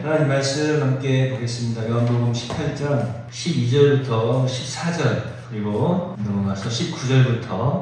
하나님 말씀 함께 보겠습니다. 요한복음 18장 12절부터 14절 그리고 넘어가서 19절부터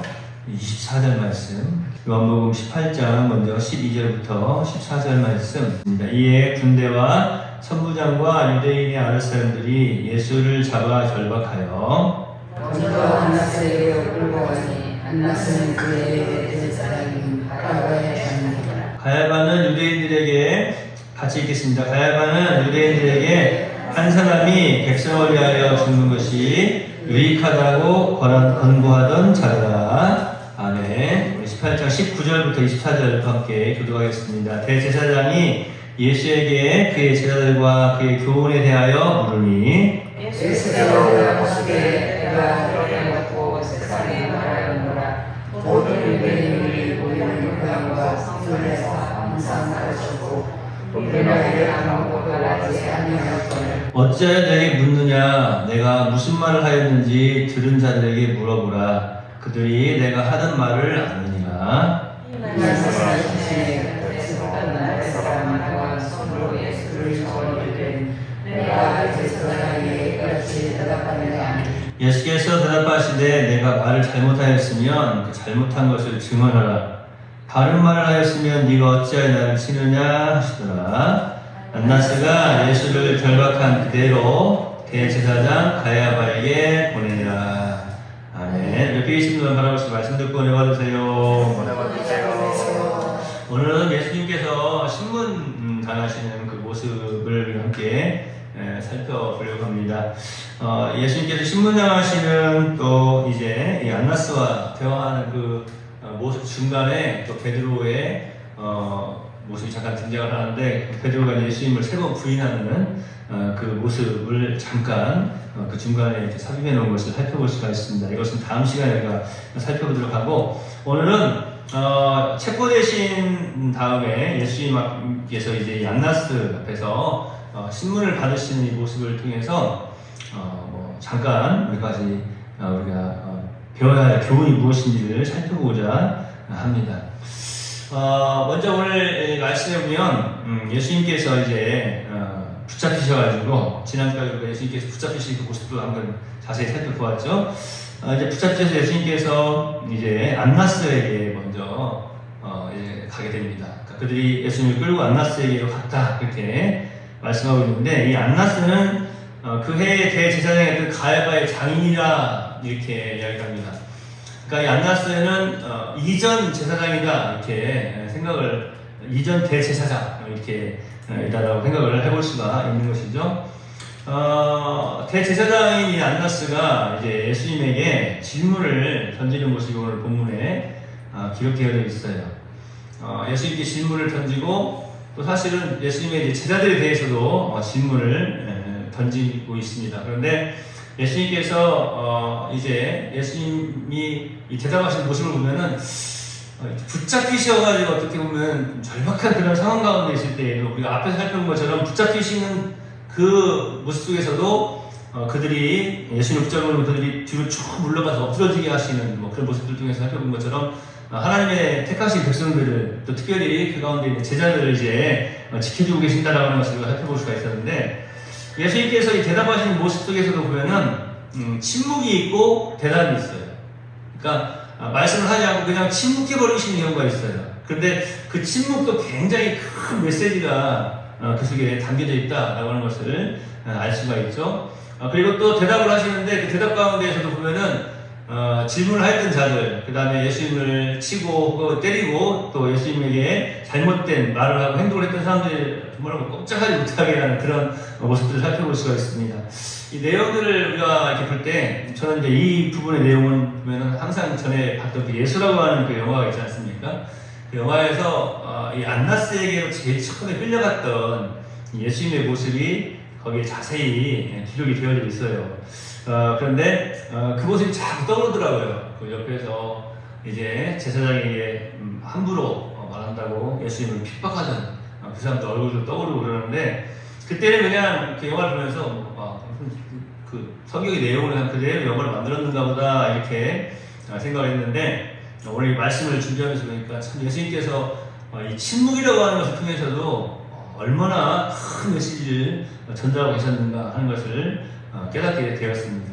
24절 말씀. 요한복음 18장 먼저 12절부터 14절 말씀입니다. 이에 군대와 선부장과 유대인의 아랫 사람들이 예수를 잡아 결박하여 먼저 안나스에게 끌고 가니 안나스는 그에게 든 사람이 가야바의 장이니라. 가야바는 유대인들에게 같이 읽겠습니다. 가야바는 유대인들에게 한 사람이 백성을 위하여 죽는 것이 유익하다고 권고하던 자라. 아멘. 18장 19절부터 24절 함께 교독하겠습니다. 대제사장이 예수에게 그의 제자들과 그의 교훈에 대하여 물으니 예수께서 보시기에 내가 너를 먹고 세상에 말하였노라. 모든 유대인들이 우리는 교양과 성전에서 항상 가르쳤고 우리는 아무것도 하지 아니하였거늘 어찌하여 내게 묻느냐? 내가 무슨 말을 하였는지 들은 자들에게 물어보라. 그들이 내가 하는 말을 아느니라. 말씀하시니 그리스도는 나의 사람과 손으로 예수를 저어이되 내가 제사장에게 같이 대답하느냐. 예수께서 대답하시되 내가 말을 잘못하였으면 그 잘못한 것을 증언하라. 바른 말을 하였으면 네가 어찌하여 나를 치느냐 하시더라. 안나스가 예수를 결박한 그대로 대제사장 가야바에게 보내니라. 아멘. 옆에 계신 분 바라보시고 말씀 듣고 은혜 받으세요. 오늘은 예수님께서 신문 당하시는 그 모습을 함께 살펴보려고 합니다. 예수님께서 신문 당하시는 또 이제 이 안나스와 대화하는 그 모습 중간에 또 베드로의 모습이 잠깐 등장을 하는데 베드로가 예수님을 세 번 부인하는 그 모습을 잠깐 그 중간에 이렇게 삽입해 놓은 것을 살펴볼 수가 있습니다. 이것은 다음 시간에 우리가 살펴보도록 하고 오늘은 체포되신 다음에 예수님께서 이제 안나스 앞에서 신문을 받으시는 이 모습을 통해서 잠깐 여기까지 우리가 배워야 할 교훈이 무엇인지를 살펴보고자 합니다. 먼저 오늘 말씀에 보면 예수님께서 이제 붙잡히셔가지고 지난주까지 우리가 예수님께서 붙잡히신 그 모습도 한번 자세히 살펴보았죠. 이제 붙잡히셔서 예수님께서 이제 안나스에게 먼저 이제 가게 됩니다. 그러니까 그들이 예수님을 끌고 안나스에게로 갔다 이렇게 말씀하고 있는데 이 안나스는 그 해의 대제사장이었던 가야바의 장인이라 이렇게 이야기합니다. 그러니까 이 안나스는 이전 제사장이다 이렇게 생각을 이전 대제사장 이렇게 이다라고 생각을 해볼 수가 있는 것이죠. 대제사장인 이 안나스가 이제 예수님에게 질문을 던지는 모습이 오늘 본문에 기록되어 있어요. 예수님께 질문을 던지고 또 사실은 예수님의 이제 제자들에 대해서도 질문을 던지고 있습니다. 그런데 예수님께서 이제 예수님이 이 대답하시는 모습을 보면은 붙잡히셔가지고 어떻게 보면 절박한 그런 상황 가운데 있을 때에도 우리가 앞에서 살펴본 것처럼 붙잡히시는 그 모습 속에서도 그들이 예수님 붙잡으면 그들이 뒤로 쭉 물러가서 엎드러지게 하시는 그런 모습들 통해서 살펴본 것처럼 하나님의 택하신 백성들을 또 특별히 그 가운데 있는 제자들을 이제 지켜주고 계신다라고 하는 것을 살펴볼 수가 있었는데 예수님께서 이 대답하시는 모습 속에서도 보면은 침묵이 있고 대답이 있어요. 그러니까 말씀을 하지 않고 그냥 침묵해버리시는 경우가 있어요. 그런데 그 침묵도 굉장히 큰 메시지가 그 속에 담겨져 있다라고 하는 것을 알 수가 있죠. 그리고 또 대답을 하시는데 그 대답 가운데에서도 보면은 질문을 했던 자들, 그 다음에 예수님을 치고 때리고 또 예수님에게 잘못된 말을 하고 행동을 했던 사람들이 정말 꼼짝하지 못하게 하는 그런 모습들을 살펴볼 수가 있습니다. 이 내용들을 우리가 이렇게 볼 때 저는 이제 이 부분의 내용을 보면은 항상 전에 봤던 그 예수라고 하는 그 영화가 있지 않습니까? 그 영화에서 이 안나스에게로 제일 처음에 끌려갔던 예수님의 모습이 거기에 자세히 기록이 되어져 있어요. 그런데 그 모습이 자꾸 떠오르더라고요. 그 옆에서 이제 제사장에게 함부로 말한다고 예수님을 핍박하던 그 사람들 얼굴도 떠오르고 그러는데 그때는 그냥 그 영화를 보면서 그 성경의 내용을 그냥 그대로 영화를 만들었는가 보다 이렇게 생각을 했는데 오늘 이 말씀을 준비하면서 보니까 참 예수님께서 이 침묵이라고 하는 것을 통해서도 얼마나 큰 메시지를 전달하고 계셨는가 하는 것을 깨닫게 되었습니다.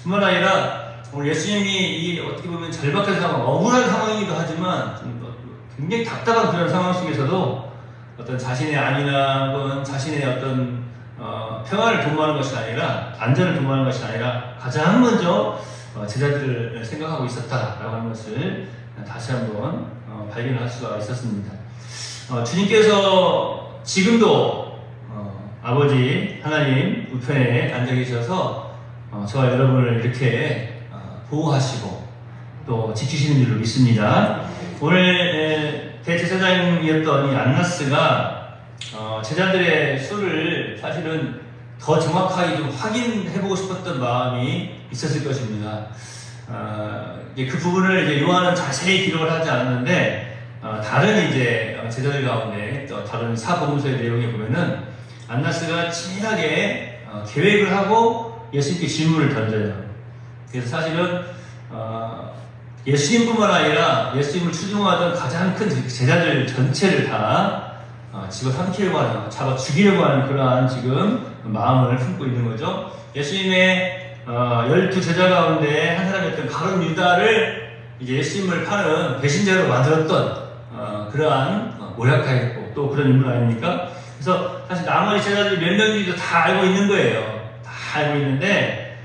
뿐만 아니라 오늘 예수님이 이 어떻게 보면 절박한 상황, 억울한 상황이기도 하지만 굉장히 답답한 그런 상황 속에서도 어떤 자신의 안위나 혹은 자신의 어떤 평안을 도모하는 것이 아니라, 안전을 도모하는 것이 아니라 가장 먼저 제자들을 생각하고 있었다라고 하는 것을 다시 한번 발견할 수가 있었습니다. 주님께서 지금도 아버지 하나님 우편에 앉아 계셔서 저와 여러분을 이렇게 보호하시고 또 지키시는 줄로 믿습니다. 오늘 대제사장이었던 이 안나스가 제자들의 수를 사실은 더 정확하게 좀 확인해보고 싶었던 마음이 있었을 것입니다. 그 부분을 이제 요한은 자세히 기록을 하지 않았는데 다른 이제 제자들 가운데 또 다른 사복음서의 내용에 보면은 안나스가 친하게 계획을 하고 예수님께 질문을 던져요. 그래서 사실은 예수님뿐만 아니라 예수님을 추종하던 가장 큰 제자들 전체를 다 집어삼키려고 하는, 잡아 죽이려고 하는 그러한 지금 마음을 품고 있는 거죠. 예수님의 12제자 가운데 한 사람이었던 가룟 유다를 이제 예수님을 파는 배신자로 만들었던 그러한 모략가였고 또 그런 인물 아닙니까? 그래서 사실 나머지 제자들이 몇 명인지도 다 알고 있는 거예요. 다 알고 있는데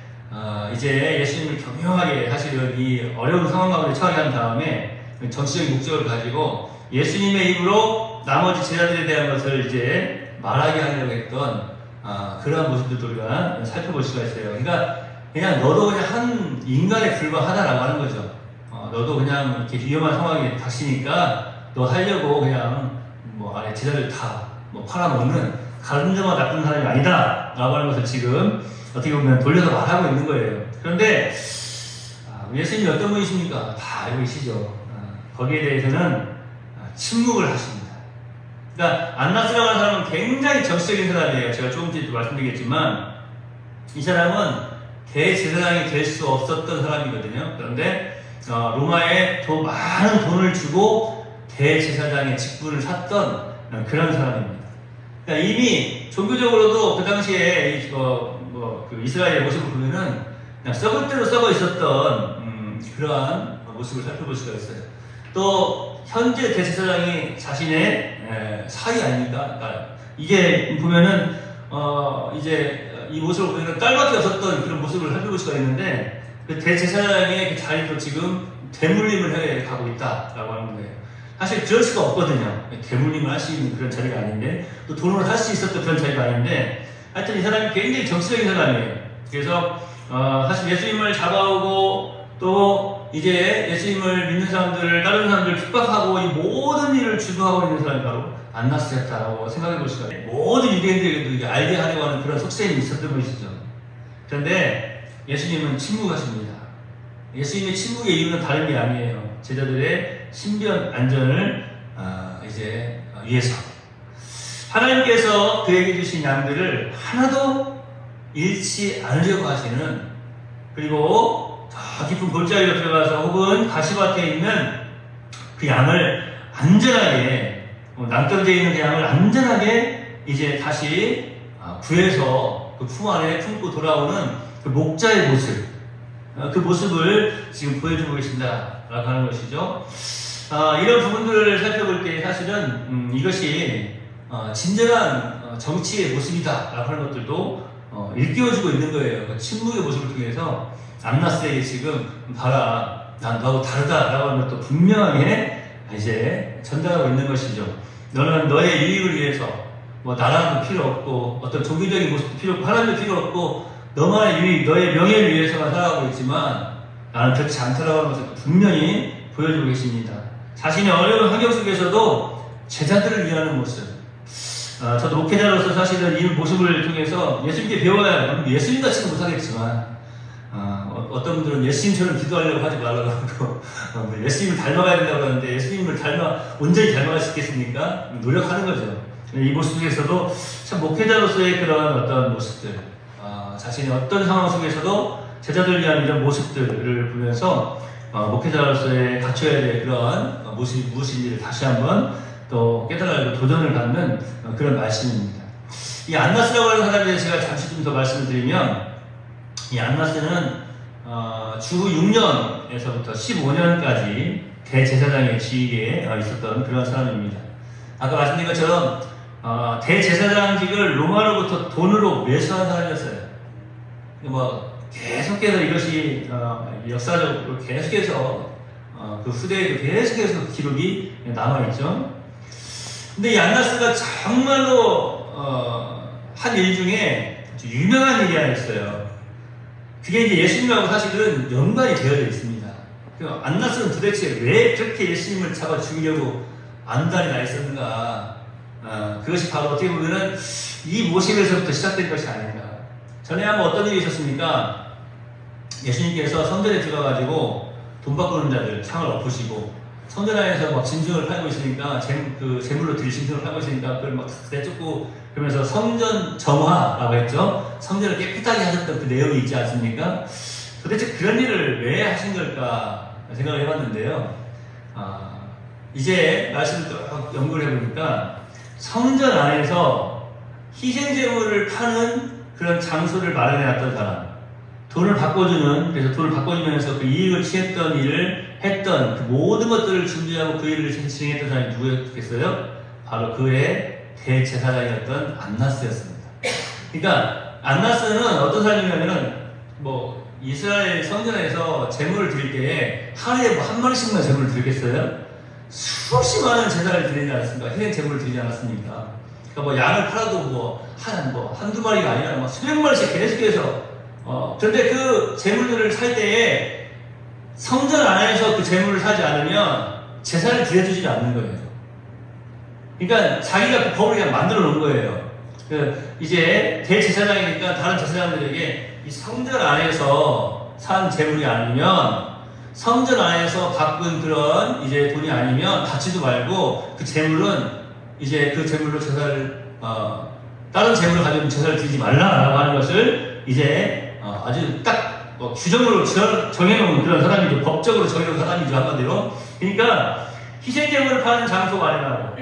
이제 예수님을 교묘하게 사실은 이 어려운 상황 가운데 처하게 한 다음에 정치적인 목적을 가지고 예수님의 입으로 나머지 제자들에 대한 것을 이제 말하게 하려고 했던 그러한 모습들도 우리가 살펴볼 수가 있어요. 그러니까 그냥 너도 그냥 한 인간에 불과하다라고 하는 거죠. 너도 그냥 이렇게 위험한 상황이 닥치니까 너 하려고 그냥 뭐 안에 제자들 다 뭐 팔아먹는 가늠자만 나쁜 사람이 아니다 라고 하는 것을 지금 어떻게 보면 돌려서 말하고 있는 거예요. 그런데 예수님이 어떤 분이십니까? 다 알고 계시죠. 거기에 대해서는 침묵을 하십니다. 그러니까 안나스라고 하는 사람은 굉장히 정치적인 사람이에요. 제가 조금 전에 말씀드리겠지만 이 사람은 대제사장이 될 수 없었던 사람이거든요. 그런데 로마에 더 많은 돈을 주고 대제사장의 직분을 샀던 그런 사람입니다. 그러니까 이미 종교적으로도 그 당시에 그 이스라엘의 모습을 보면은 그냥 썩을 대로 썩어 있었던 그러한 모습을 살펴볼 수가 있어요. 또 현재 대제사장이 자신의 사위 아닙니까? 그러니까 이게 보면은 이제 이 모습을 보면은 딸밖에 없었던 그런 모습을 살펴볼 수가 있는데 그 대제사장의 그 자리도 지금 대물림을 해 가고 있다라고 하는 거예요. 사실 그럴 수가 없거든요. 대물림을 할 수 있는 그런 자리가 아닌데 또 돈으로 할 수 있었던 그런 자리가 아닌데 하여튼 이 사람이 굉장히 정치적인 사람이에요. 그래서 사실 예수님을 잡아오고 또 이제 예수님을 믿는 사람들을 다른 사람들을 핍박하고 이 모든 일을 주도하고 있는 사람이 바로 안나스였다라고 생각해 볼 수가 있어요. 모든 유대인들에게도 알게 하려고 하는 그런 속셈이 있었던 것이죠. 그런데 예수님은 침묵하십니다. 예수님의 침묵의 이유는 다른 게 아니에요. 제자들의 신변 안전을 이제 위해서 하나님께서 그에게 주신 양들을 하나도 잃지 않으려고 하시는, 그리고 저 깊은 골짜기로 들어가서 혹은 가시밭에 있는 그 양을 안전하게 낭떠러져 있는 그 양을 안전하게 이제 다시 구해서 그 품 안에 품고 돌아오는 그 목자의 모습, 그 모습을 지금 보여주고 계신다라고 하는 것이죠. 이런 부분들을 살펴볼 때 사실은 이것이 진정한 정치의 모습이다라고 하는 것들도 일깨워주고 있는 거예요. 그 침묵의 모습을 통해서 안나스에게 지금 봐라, 난 너하고 다르다라고 하는 것도 분명하게 이제 전달하고 있는 것이죠. 너는 너의 유익을 위해서 뭐 나라도 필요 없고 어떤 종교적인 모습도 필요 없고 하나님도 필요 없고 너만의 유익, 너의 명예를 위해서만 살아가고 있지만 나는 그렇지 않다라고 하는 것을 분명히 보여주고 계십니다. 자신의 어려운 환경 속에서도 제자들을 위하는 모습. 저도 목회자로서 사실은 이 모습을 통해서 예수님께 배워야 해요. 예수님같이는 못하겠지만 어떤 분들은 예수님처럼 기도하려고 하지 말라고 하고 예수님을 닮아가야 된다고 하는데 예수님을 온전히 닮아갈 수 있겠습니까? 노력하는 거죠. 이 모습 속에서도 참 목회자로서의 그런 어떤 모습들, 자신의 어떤 상황 속에서도 제자들을 위한 이런 모습들을 보면서 목회자로서의 갖춰야 될 그러한 모습이 무엇인지를 다시 한번 또 깨달아 도전을 받는 그런 말씀입니다. 이 안나스라고 하는 사람에 대해서 제가 잠시 좀 더 말씀을 드리면, 이 안나스는 주 6년에서부터 15년까지 대제사장의 지위에 있었던 그런 사람입니다. 아까 말씀드린 것처럼 대제사장직을 로마로부터 돈으로 매수한 사람이었어요. 뭐 계속해서 이것이 역사적으로 계속해서 그 후대에도 계속해서 기록이 남아있죠. 근데 이 안나스가 정말로 한 일 중에 아주 유명한 일이 하나 있어요. 그게 이제 예수님하고 사실은 연관이 되어져 있습니다. 안나스는 도대체 왜 그렇게 예수님을 잡아 죽이려고 안달이 나 있었는가? 그것이 바로 어떻게 보면은 이 모심에서부터 시작된 것이 아닌가. 전에 한번 어떤 일이 있었습니까? 예수님께서 성전에 들어가가지고 돈 바꾸는 자들 상을 엎으시고, 성전 안에서 막 짐승을 팔고 있으니까 재물로 드릴 짐승을 팔고 있으니까 그걸 막 내쫓고, 그러면서 성전 정화라고 했죠. 성전을 깨끗하게 하셨던 그 내용이 있지 않습니까? 도대체 그런 일을 왜 하신 걸까 생각을 해봤는데요. 이제 말씀을 또 연구를 해보니까 성전 안에서 희생제물을 파는 그런 장소를 마련해놨던 사람, 돈을 바꿔주는, 그래서 돈을 바꿔주면서 그 이익을 취했던 일을 했던 그 모든 것들을 준비하고 그 일을 진행했던 사람이 누구였겠어요? 바로 그의 대제사장이었던 안나스였습니다. 그러니까 안나스는 어떤 사람이냐면은 뭐 이스라엘 성전에서 제물을 드릴 때에 하루에 뭐 한 마리씩만 제물을 드리겠어요? 수없이 많은 제사를 드리지 않았습니까? 희생 제물을 드리지 않았습니까? 그러니까 뭐 양을 팔아도 한두 마리가 아니라 막 수백 마리씩 계속해서 그런데 그 제물들을 살 때에 성전 안에서 그 제물을 사지 않으면 제사를 드려주지 않는 거예요. 그러니까 자기가 그 법을 그냥 만들어 놓은 거예요. 이제 대제사장이니까 다른 제사장들에게 이 성전 안에서 산 제물이 아니면, 성전 안에서 바꾼 그런 이제 돈이 아니면 받지도 말고, 그 제물은 이제 그 제물로 제사를 다른 제물을 가지고 제사를 드리지 말라라고 하는 것을 이제 아주 딱 규정으로 정해놓은 그런 사람이죠. 법적으로 정해놓은 사람이죠, 한마디로. 그러니까 희생제물을 파는 장소 마련하고,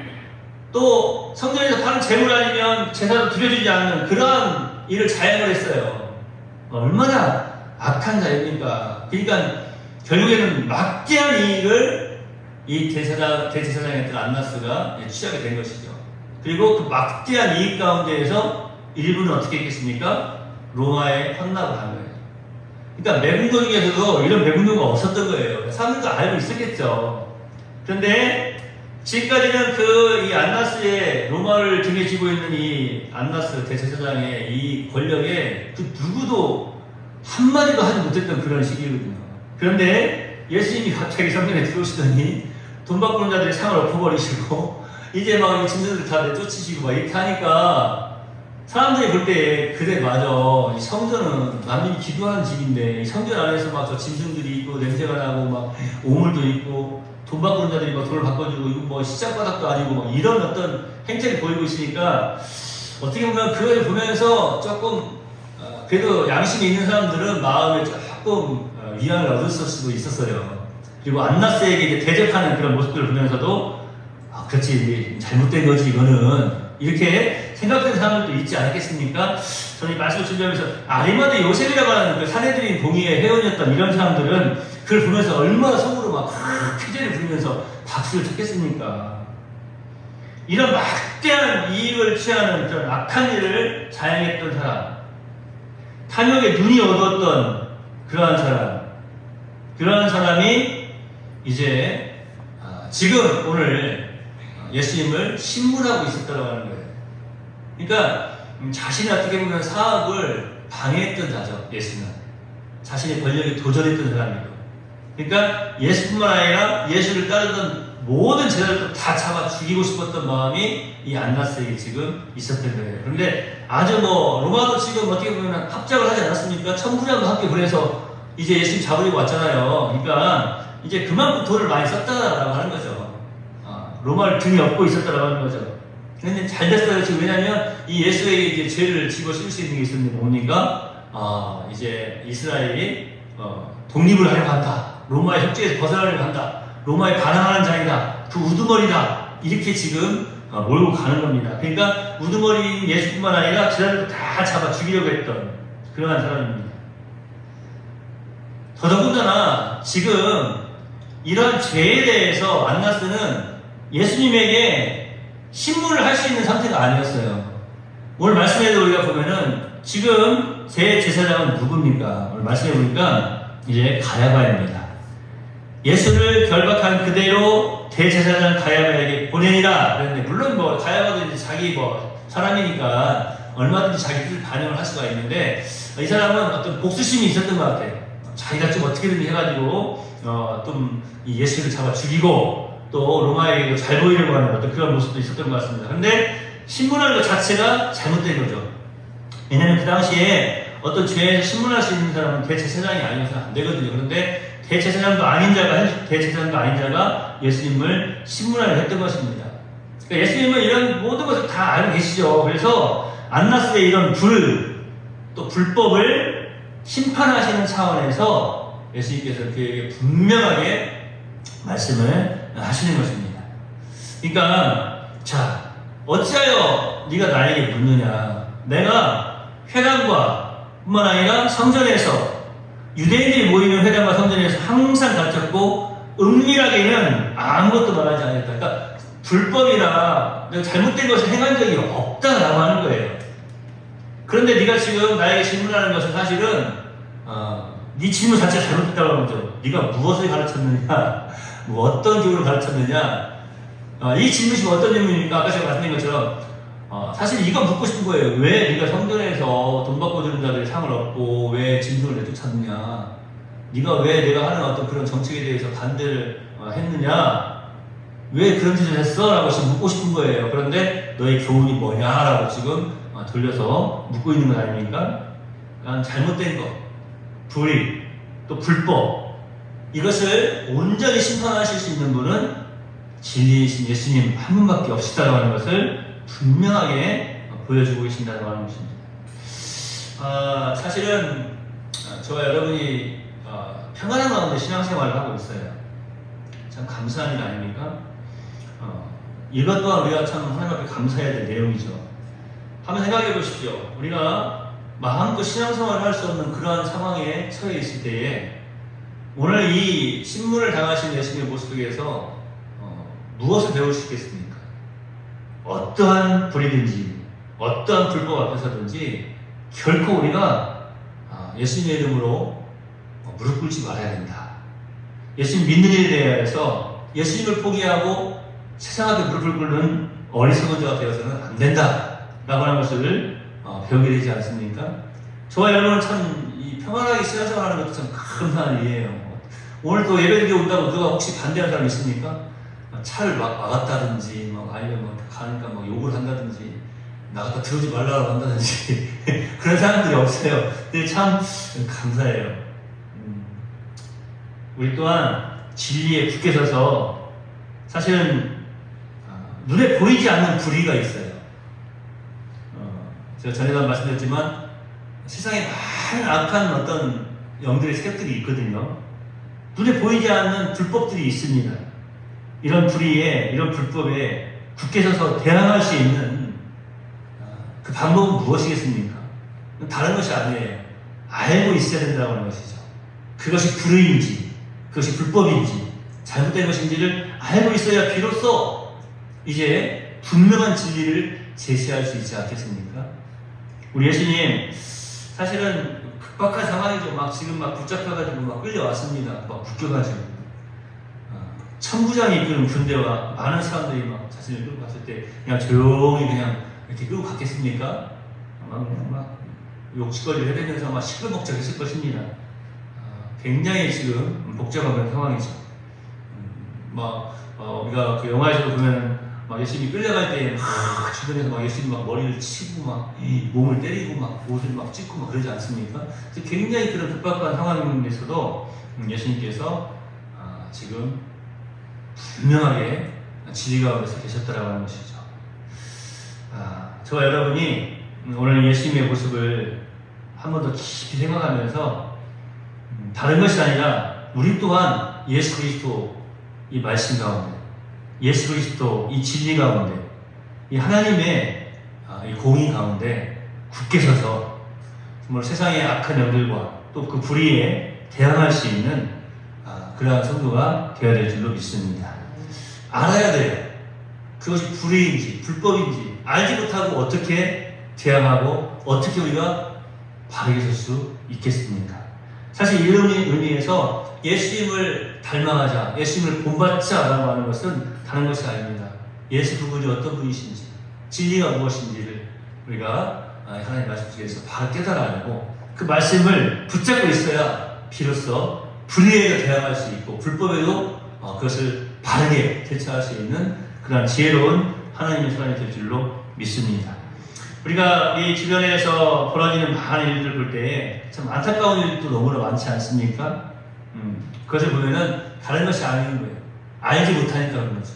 또 성전에서 파는 제물 아니면 제사도 드려주지 않는 그러한 일을 자행을 했어요. 얼마나 악한 자입니까? 그러니까 결국에는 막대한 이익을 이 대제사장이었던 안나스가 취하게 된 것이죠. 그리고 그 막대한 이익 가운데에서 일부는 어떻게 했겠습니까? 로마에 헌납을 한 거예요. 그러니까 매국노 중에서도 이런 매국노가 없었던 거예요. 사람들도 알고 있었겠죠. 그런데 지금까지는 이 안나스의, 로마를 등에 지고 있는 이 안나스 대제사장의 이 권력에 그 누구도 한마디도 하지 못했던 그런 시기거든요. 그런데 예수님이 갑자기 성전에 들어오시더니 돈 바꾸는 자들이 상을 엎어버리시고 이제 막 짐승들 다 내쫓으시고 막 이렇게 하니까 사람들이 볼 때, 그래, 맞아. 이 성전은 남들이 기도하는 집인데, 이 성전 안에서 막 저 짐승들이 있고, 냄새가 나고, 막 오물도 있고, 돈 바꾸는 자들이 막 돈을 바꿔주고, 이거 뭐 시장바닥도 아니고, 막 이런 어떤 행태를 보이고 있으니까, 어떻게 보면 그걸 보면서 조금, 그래도 양심이 있는 사람들은 마음에 조금 위안을 얻었을 수도 있었어요. 그리고 안나스에게 이제 대적하는 그런 모습들을 보면서도, 그렇지, 잘못된 거지, 이거는. 이렇게 생각하는 사람들도 있지 않겠습니까? 저는 이 말씀을 준비하면서 아리마대 요셉이라고 하는 그 사내들인 공의의 회원이었던 이런 사람들은 그걸 보면서 얼마나 속으로 막 퀴제를 부르면서 박수를 쳤겠습니까? 이런 막대한 이익을 취하는 그런 악한 일을 자행했던 사람, 탐욕에 눈이 어두웠던 그러한 사람이 이제 지금 오늘 예수님을 신문하고 있었다고 하는 거예요. 그러니까 자신이 어떻게 보면 사업을 방해했던 자죠. 예수는 자신의 권력에 도전했던 사람이고, 그러니까 예수뿐만 아니라 예수를 따르던 모든 제자들도 다 잡아 죽이고 싶었던 마음이 이 안나스에게 지금 있었던 거예요. 그런데 아주 로마도 지금 어떻게 보면 합작을 하지 않았습니까? 천부장도 함께 보내서 이제 예수님 잡으려고 왔잖아요. 그러니까 이제 그만큼 돈을 많이 썼다라고 하는 거죠. 로마를 등에 업고 있었다라고 하는 거죠. 근데 잘 됐어요. 지금 왜냐면 이 예수에게 이제 죄를 집어 씌울 수 있는 게 있었는데 뭡니까? 이제 이스라엘이 독립을 하려고 한다. 로마의 협조에서 벗어나려고 한다. 로마에 반항하는 자이다. 그 우두머리다. 이렇게 지금 몰고 가는 겁니다. 그러니까 우두머리인 예수뿐만 아니라 제자들도 다 잡아 죽이려고 했던 그러한 사람입니다. 더더군다나 지금 이런 죄에 대해서 안나스는 예수님에게 신문을 할 수 있는 상태가 아니었어요. 오늘 말씀에도 우리가 보면은 지금 제 제사장은 누굽니까? 오늘 말씀해 보니까 이제 가야바입니다. 예수를 결박한 그대로 대제사장 가야바에게 보내니라 그랬는데, 물론 뭐 가야바도 이제 자기 사람이니까 얼마든지 자기 뜻을 반영을 할 수가 있는데, 이 사람은 어떤 복수심이 있었던 것 같아요. 자기가 좀 어떻게든 해가지고 좀 이 예수를 잡아 죽이고 또 로마에게도 잘 보이려고 하는 어떤 그런 모습도 있었던 것 같습니다. 그런데 신문하는 것 자체가 잘못된 거죠. 왜냐하면 그 당시에 어떤 죄에서 신문할 수 있는 사람은 대제사장이 아니어서 안 되거든요. 그런데 대제사장도 아닌 자가 예수님을 신문하려 했던 것입니다. 그러니까 예수님은 이런 모든 것을 다 알고 계시죠. 그래서 안나스의 이런 또 불법을 심판하시는 차원에서 예수님께서 그에게 분명하게 말씀을 하시는 것입니다. 그러니까 자, 어찌하여 네가 나에게 묻느냐? 내가 회당과 뿐만 아니라 성전에서, 유대인들이 모이는 회당과 성전에서 항상 가르쳤고 은밀하게는 아무것도 말하지 않았다. 그러니까 불법이나 내가 잘못된 것을 행한 적이 없다라고 하는 거예요. 그런데 네가 지금 나에게 질문하는 것은 사실은 네 질문 자체가 잘못됐다고 하는 거죠. 네가 무엇을 가르쳤느냐, 뭐 어떤 교훈을 가르쳤느냐. 이 질문이 어떤 질문입니까? 아까 제가 말씀드린 것처럼 사실 이거 묻고 싶은 거예요. 왜 네가 성전에서 돈 받고 들은 자들이 상을 얻고 왜 짐승을 내쫓았느냐? 네가 왜 내가 하는 어떤 그런 정책에 대해서 반대를 했느냐? 왜 그런 짓을 했어? 라고 지금 묻고 싶은 거예요. 그런데 너의 교훈이 뭐냐? 라고 지금 돌려서 묻고 있는 건 아닙니까? 잘못된 것, 불의, 또 불법, 이것을 온전히 심판하실 수 있는 분은 진리이신 예수님 한 분밖에 없시다라고 하는 것을 분명하게 보여주고 계신다고 하는 것입니다. 사실은 저와 여러분이 평안한 가운데 신앙생활을 하고 있어요. 참 감사한 일 아닙니까? 이것 또한 우리가 참 하나님 앞에 감사해야 될 내용이죠. 한번 생각해 보십시오. 우리가 마음껏 신앙생활을 할 수 없는 그러한 상황에 처해 있을 때에 오늘 이 신문을 당하신 예수님의 모습 속에서 무엇을 배울 수 있겠습니까? 어떠한 불이든지 어떠한 불법 앞에서든지 결코 우리가 예수님의 이름으로 무릎 꿇지 말아야 된다. 예수님 믿는 일에 대해서 예수님을 포기하고 세상 앞에 무릎을 꿇는 어리석은 자가 되어서는 안 된다 라고 하는 것을 배우게 되지 않습니까? 저와 여러분은 참 이 평안하게 신앙생활하는 것도 참 감사한 일이에요. 오늘 또 예배드리러 온다고 누가 혹시 반대하는 사람 있습니까? 차를 막았다든지 아니면 가니까 욕을 한다든지 나갔다 들어오지 말라고 한다든지 그런 사람들이 없어요. 근데 참 감사해요. 우리 또한 진리에 굳게 서서 사실은 눈에 보이지 않는 불의가 있어요. 제가 전에도 말씀드렸지만 세상에 많은 악한 어떤 영들의 세력들이 있거든요. 눈에 보이지 않는 불법들이 있습니다. 이런 불의에, 이런 불법에 굳게 서서 대항할 수 있는 그 방법은 무엇이겠습니까? 다른 것이 아니에요. 알고 있어야 된다고 하는 것이죠. 그것이 불의인지, 그것이 불법인지, 잘못된 것인지를 알고 있어야 비로소 이제 분명한 진리를 제시할 수 있지 않겠습니까? 우리 예수님 사실은 급박한 상황이죠. 지금 붙잡혀가지고 끌려왔습니다. 묶여가지고 천부장이 이끄는 군대와 많은 사람들이 자신을 끌고 갔을 때 그냥 조용히 그냥 이렇게 끌고 갔겠습니까? 욕짓거리를 해대면서 시끌벅적했을 것입니다. 굉장히 지금 복잡한 그런 상황이죠. 우리가 그 영화에서도 보면 예수님이 끌려갈 때 주변에서 예수님 머리를 치고 몸을 때리고 옷을 찢고 그러지 않습니까? 굉장히 그런 급박한 상황에서도 예수님께서 지금 분명하게 진리 가운데서 계셨다라고 하는 것이죠. 저와 여러분이 오늘 예수님의 모습을 한 번 더 깊이 생각하면서 다른 것이 아니라 우리 또한 예수 그리스도 이 말씀 가운데 예수 그리스도 이 진리 가운데, 이 하나님의 이 공의 가운데 굳게 서서 정말 세상의 악한 영들과 또 그 불의에 대항할 수 있는 그러한 성도가 되어야 될 줄로 믿습니다. 알아야 돼요. 그것이 불의인지 불법인지 알지 못하고 어떻게 대항하고 어떻게 우리가 바르게 설 수 있겠습니까? 사실 이런 의미에서 예수님을 닮아가자, 예수님을 본받자라고 하는 것은 다른 것이 아닙니다. 예수 그분이 어떤 분이신지, 진리가 무엇인지를 우리가 하나님 말씀 속에서 바로 깨달아야 하고 그 말씀을 붙잡고 있어야 비로소 불의에도 대항할 수 있고 불법에도 그것을 바르게 대처할 수 있는 그런 지혜로운 하나님의 사람이 될 줄로 믿습니다. 우리가 이 주변에서 벌어지는 많은 일들을 볼 때에 참 안타까운 일도 너무나 많지 않습니까? 그것을 보면은 다른 것이 아닌 거예요. 알지 못하니까 그런 거죠.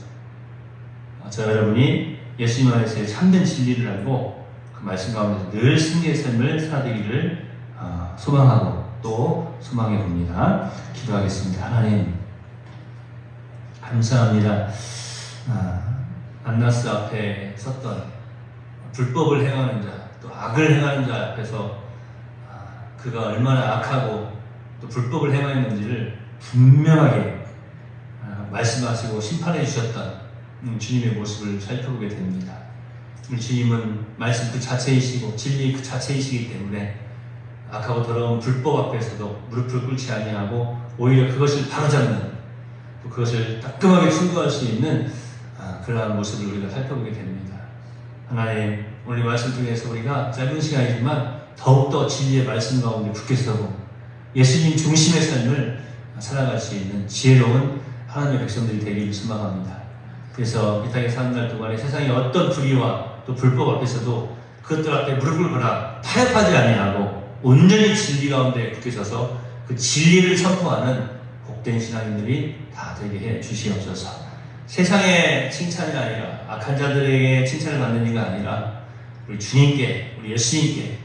저 여러분이 예수님 안에서의 참된 진리를 알고 그 말씀 가운데서 늘 승리의 삶을 살아되기를 소망하고 또 소망해 봅니다. 기도하겠습니다. 하나님 감사합니다. 안나스 앞에 섰던 불법을 행하는 자, 또 악을 행하는 자 앞에서 그가 얼마나 악하고 또 불법을 행하였는지를 분명하게 말씀하시고 심판해 주셨던 주님의 모습을 살펴보게 됩니다. 주님은 말씀 그 자체이시고 진리 그 자체이시기 때문에 악하고 더러운 불법 앞에서도 무릎을 꿇지 아니하고 오히려 그것을 바로잡는 또 그것을 따끔하게 충고할 수 있는 그러한 모습을 우리가 살펴보게 됩니다. 하나님, 오늘 말씀 중에서 우리가 짧은 시간이지만 더욱더 진리의 말씀 가운데 굳게 서고 예수님 중심의 삶을 살아갈 수 있는 지혜로운 하나님의 백성들이 되기를 소망합니다. 그래서 이 땅에 사는 날 동안에 세상의 어떤 불의와 또 불법 앞에서도 그것들 앞에 무릎을 꿇어 타협하지 아니하고 온전히 진리 가운데 굳게 서서 그 진리를 선포하는 복된 신앙인들이 다 되게 해 주시옵소서. 세상의 칭찬이 아니라 악한 자들에게 칭찬을 받는 이가 아니라 우리 주님께, 우리 예수님께,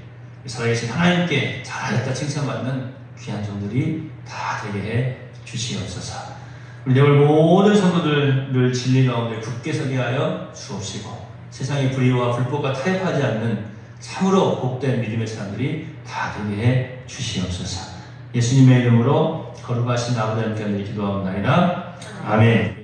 살아계신 하나님께 잘하였다 칭찬받는 귀한 종들이 다 되게 해 주시옵소서. 우리 오늘 모든 성도들을 진리 가운데 굳게 서게 하여 주옵시고 세상의 불의와 불법과 타협하지 않는 참으로 복된 믿음의 사람들이 다 되게 해 주시옵소서. 예수님의 이름으로 거룩하신 아버지 하나님께 기도하옵나이다. 아멘.